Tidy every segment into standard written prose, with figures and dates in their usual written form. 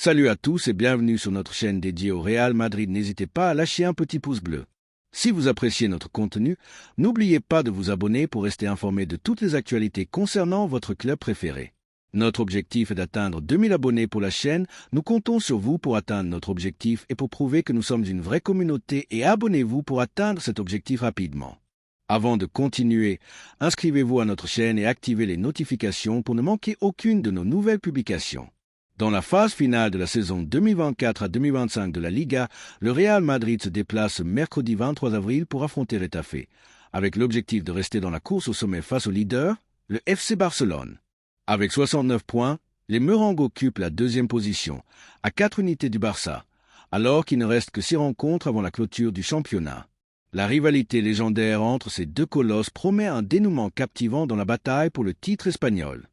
Salut à tous et bienvenue sur notre chaîne dédiée au Real Madrid. N'hésitez pas à lâcher un petit pouce bleu. Si vous appréciez notre contenu, n'oubliez pas de vous abonner pour rester informé de toutes les actualités concernant votre club préféré. Notre objectif est d'atteindre 2000 abonnés pour la chaîne. Nous comptons sur vous pour atteindre notre objectif et pour prouver que nous sommes une vraie communauté, et abonnez-vous pour atteindre cet objectif rapidement. Avant de continuer, inscrivez-vous à notre chaîne et activez les notifications pour ne manquer aucune de nos nouvelles publications. Dans la phase finale de la saison 2024 à 2025 de la Liga, le Real Madrid se déplace mercredi 23 avril pour affronter Getafe, avec l'objectif de rester dans la course au sommet face au leader, le FC Barcelone. Avec 69 points, les Merengues occupent la deuxième position, à 4 unités du Barça, alors qu'il ne reste que 6 rencontres avant la clôture du championnat. La rivalité légendaire entre ces deux colosses promet un dénouement captivant dans la bataille pour le titre espagnol.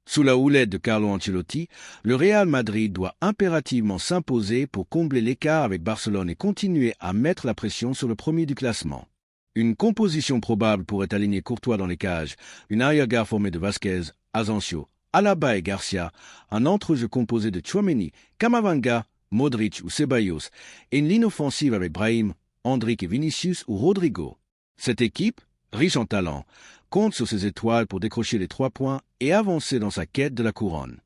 Sous la houlette de Carlo Ancelotti, le Real Madrid doit impérativement s'imposer pour combler l'écart avec Barcelone et continuer à mettre la pression sur le premier du classement. Une composition probable pourrait aligner Courtois dans les cages, une arrière-garde formée de Vasquez, Asensio, Alaba et Garcia, un entrejeu composé de Tchouaméni, Camavinga, Modric ou Ceballos, et une ligne offensive avec Brahim, Endrick et Vinicius ou Rodrigo. Cette équipe, riche en talent, compte sur ses étoiles pour décrocher les 3 points et avancer dans sa quête de la couronne.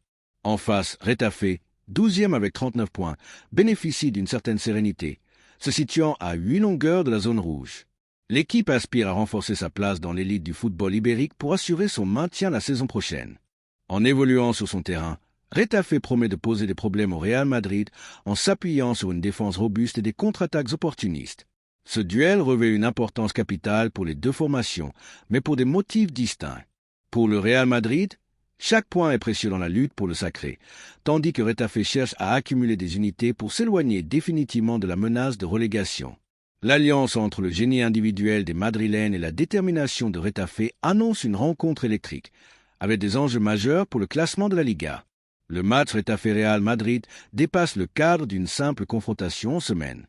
En face, Getafe, 12e avec 39 points, bénéficie d'une certaine sérénité, se situant à 8 longueurs de la zone rouge. L'équipe aspire à renforcer sa place dans l'élite du football ibérique pour assurer son maintien la saison prochaine. En évoluant sur son terrain, Getafe promet de poser des problèmes au Real Madrid en s'appuyant sur une défense robuste et des contre-attaques opportunistes. Ce duel revêt une importance capitale pour les deux formations, mais pour des motifs distincts. Pour le Real Madrid, chaque point est précieux dans la lutte pour le sacré, tandis que Getafe cherche à accumuler des unités pour s'éloigner définitivement de la menace de relégation. L'alliance entre le génie individuel des Madrilènes et la détermination de Getafe annonce une rencontre électrique, avec des enjeux majeurs pour le classement de la Liga. Le match Getafe-Real Madrid dépasse le cadre d'une simple confrontation en semaine.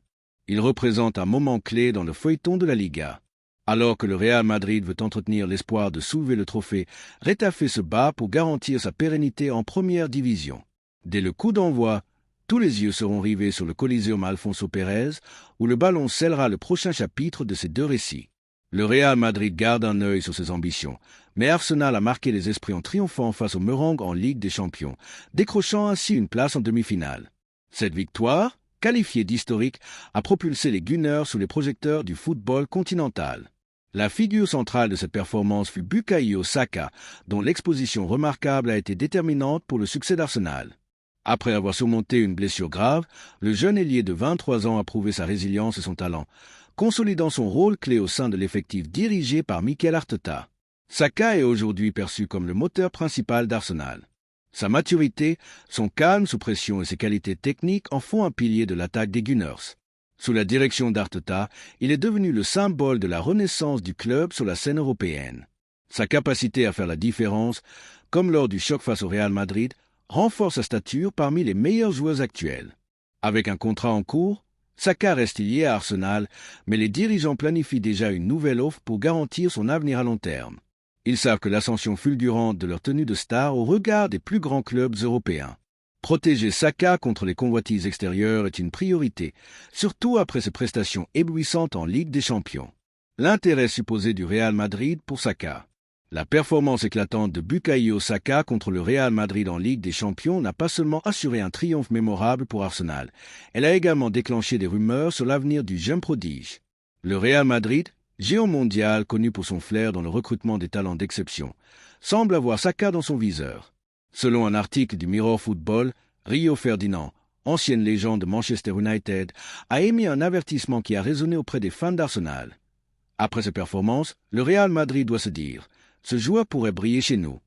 Il représente un moment clé dans le feuilleton de la Liga. Alors que le Real Madrid veut entretenir l'espoir de soulever le trophée, Getafe se bat pour garantir sa pérennité en première division. Dès le coup d'envoi, tous les yeux seront rivés sur le Coliseum Alfonso Pérez, où le ballon scellera le prochain chapitre de ces deux récits. Le Real Madrid garde un œil sur ses ambitions, mais Arsenal a marqué les esprits en triomphant face aux Merengues en Ligue des Champions, décrochant ainsi une place en demi-finale. Cette victoire, qualifiée d'historique, a propulsé les Gunners sous les projecteurs du football continental. La figure centrale de cette performance fut Bukayo Saka, dont l'exposition remarquable a été déterminante pour le succès d'Arsenal. Après avoir surmonté une blessure grave, le jeune ailier de 23 ans a prouvé sa résilience et son talent, consolidant son rôle clé au sein de l'effectif dirigé par Mikel Arteta. Saka est aujourd'hui perçu comme le moteur principal d'Arsenal. Sa maturité, son calme sous pression et ses qualités techniques en font un pilier de l'attaque des Gunners. Sous la direction d'Arteta, il est devenu le symbole de la renaissance du club sur la scène européenne. Sa capacité à faire la différence, comme lors du choc face au Real Madrid, renforce sa stature parmi les meilleurs joueurs actuels. Avec un contrat en cours, Saka reste lié à Arsenal, mais les dirigeants planifient déjà une nouvelle offre pour garantir son avenir à long terme. Ils savent que l'ascension fulgurante de leur tenue de star au regard des plus grands clubs européens. Protéger Saka contre les convoitises extérieures est une priorité, surtout après ses prestations éblouissantes en Ligue des Champions. L'intérêt supposé du Real Madrid pour Saka. La performance éclatante de Bukayo Saka contre le Real Madrid en Ligue des Champions n'a pas seulement assuré un triomphe mémorable pour Arsenal, elle a également déclenché des rumeurs sur l'avenir du jeune prodige. Le Real Madrid, géant mondial connu pour son flair dans le recrutement des talents d'exception, semble avoir Saka dans son viseur. Selon un article du Mirror Football, Rio Ferdinand, ancienne légende de Manchester United, a émis un avertissement qui a résonné auprès des fans d'Arsenal. Après ses performances, le Real Madrid doit se dire « Ce joueur pourrait briller chez nous ».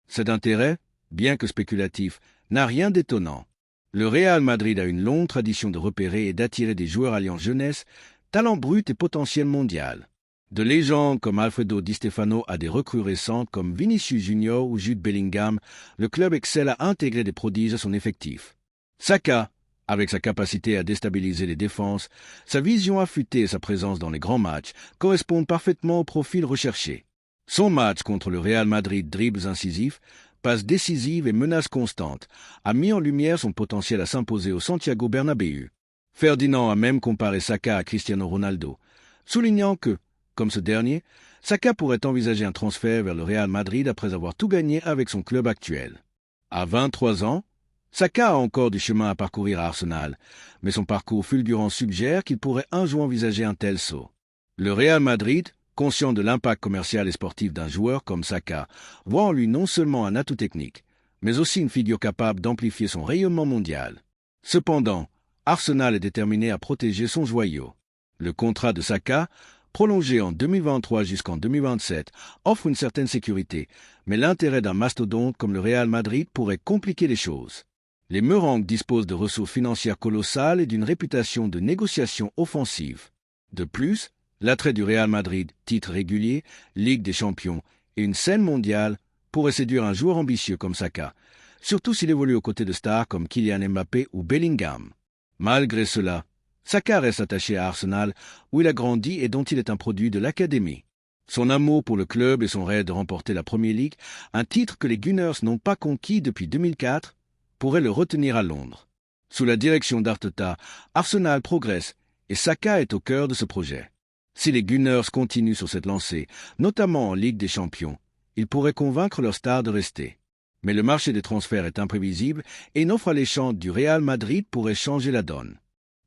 Cet intérêt, bien que spéculatif, n'a rien d'étonnant. Le Real Madrid a une longue tradition de repérer et d'attirer des joueurs alliant jeunesse, talent brut et potentiel mondial. De légendes comme Alfredo Di Stefano à des recrues récentes comme Vinicius Junior ou Jude Bellingham, le club excelle à intégrer des prodiges à son effectif. Saka, avec sa capacité à déstabiliser les défenses, sa vision affûtée et sa présence dans les grands matchs correspondent parfaitement au profil recherché. Son match contre le Real Madrid dribbles incisifs, passes décisives et menaces constantes, a mis en lumière son potentiel à s'imposer au Santiago Bernabéu. Ferdinand a même comparé Saka à Cristiano Ronaldo, soulignant que, comme ce dernier, Saka pourrait envisager un transfert vers le Real Madrid après avoir tout gagné avec son club actuel. À 23 ans, Saka a encore du chemin à parcourir à Arsenal, mais son parcours fulgurant suggère qu'il pourrait un jour envisager un tel saut. Le Real Madrid, conscient de l'impact commercial et sportif d'un joueur comme Saka, voit en lui non seulement un atout technique, mais aussi une figure capable d'amplifier son rayonnement mondial. Cependant, Arsenal est déterminé à protéger son joyau. Le contrat de Saka, prolongé en 2023 jusqu'en 2027, offre une certaine sécurité, mais l'intérêt d'un mastodonte comme le Real Madrid pourrait compliquer les choses. Les Merengues disposent de ressources financières colossales et d'une réputation de négociation offensive. De plus, l'attrait du Real Madrid, titre régulier, Ligue des Champions et une scène mondiale pourrait séduire un joueur ambitieux comme Saka, surtout s'il évolue aux côtés de stars comme Kylian Mbappé ou Bellingham. Malgré cela, Saka reste attaché à Arsenal, où il a grandi et dont il est un produit de l'académie. Son amour pour le club et son rêve de remporter la Premier League, un titre que les Gunners n'ont pas conquis depuis 2004, pourrait le retenir à Londres. Sous la direction d'Arteta, Arsenal progresse et Saka est au cœur de ce projet. Si les Gunners continuent sur cette lancée, notamment en Ligue des Champions, ils pourraient convaincre leurs stars de rester. Mais le marché des transferts est imprévisible et une offre alléchante du Real Madrid pourrait changer la donne.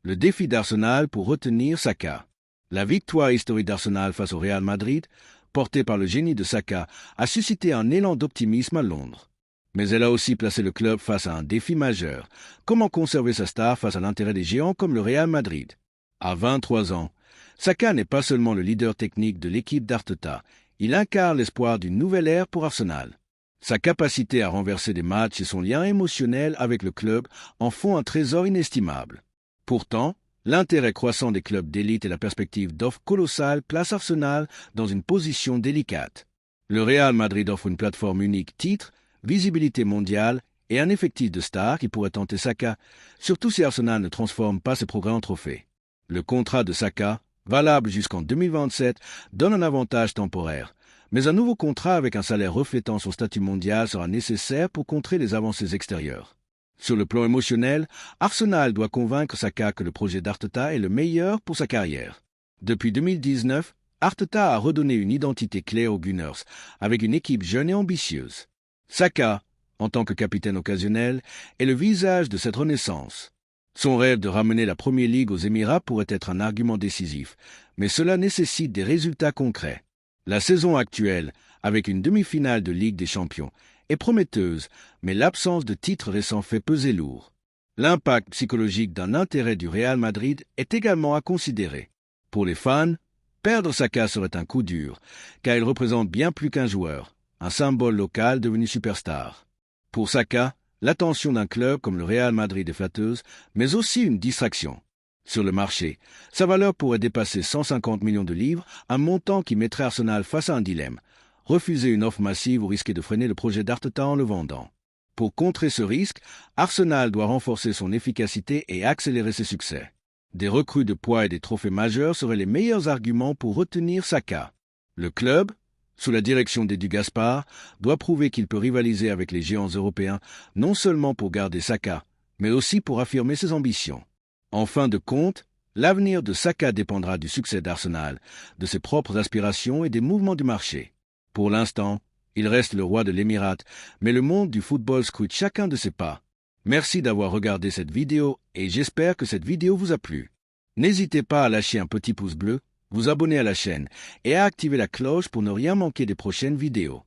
Le défi d'Arsenal pour retenir Saka. La victoire historique d'Arsenal face au Real Madrid, portée par le génie de Saka, a suscité un élan d'optimisme à Londres. Mais elle a aussi placé le club face à un défi majeur. Comment conserver sa star face à l'intérêt des géants comme le Real Madrid? À 23 ans, Saka n'est pas seulement le leader technique de l'équipe d'Arteta, il incarne l'espoir d'une nouvelle ère pour Arsenal. Sa capacité à renverser des matchs et son lien émotionnel avec le club en font un trésor inestimable. Pourtant, l'intérêt croissant des clubs d'élite et la perspective d'offres colossales placent Arsenal dans une position délicate. Le Real Madrid offre une plateforme unique, titre, visibilité mondiale et un effectif de stars qui pourrait tenter Saka, surtout si Arsenal ne transforme pas ses progrès en trophées. Le contrat de Saka, valable jusqu'en 2027, donne un avantage temporaire, mais un nouveau contrat avec un salaire reflétant son statut mondial sera nécessaire pour contrer les avancées extérieures. Sur le plan émotionnel, Arsenal doit convaincre Saka que le projet d'Arteta est le meilleur pour sa carrière. Depuis 2019, Arteta a redonné une identité claire aux Gunners, avec une équipe jeune et ambitieuse. Saka, en tant que capitaine occasionnel, est le visage de cette renaissance. Son rêve de ramener la Premier League aux Émirats pourrait être un argument décisif, mais cela nécessite des résultats concrets. La saison actuelle, avec une demi-finale de Ligue des Champions, est prometteuse, mais l'absence de titre récent fait peser lourd. L'impact psychologique d'un intérêt du Real Madrid est également à considérer. Pour les fans, perdre Saka serait un coup dur, car il représente bien plus qu'un joueur, un symbole local devenu superstar. Pour Saka, l'attention d'un club comme le Real Madrid est flatteuse, mais aussi une distraction. Sur le marché, sa valeur pourrait dépasser 150 millions de livres, un montant qui mettrait Arsenal face à un dilemme. Refuser une offre massive ou risquer de freiner le projet d'Arteta en le vendant. Pour contrer ce risque, Arsenal doit renforcer son efficacité et accélérer ses succès. Des recrues de poids et des trophées majeurs seraient les meilleurs arguments pour retenir Saka. Le club, sous la direction d'Edu Gaspar, doit prouver qu'il peut rivaliser avec les géants européens, non seulement pour garder Saka, mais aussi pour affirmer ses ambitions. En fin de compte, l'avenir de Saka dépendra du succès d'Arsenal, de ses propres aspirations et des mouvements du marché. Pour l'instant, il reste le roi de l'Émirat, mais le monde du football scrute chacun de ses pas. Merci d'avoir regardé cette vidéo et j'espère que cette vidéo vous a plu. N'hésitez pas à lâcher un petit pouce bleu, vous abonner à la chaîne et à activer la cloche pour ne rien manquer des prochaines vidéos.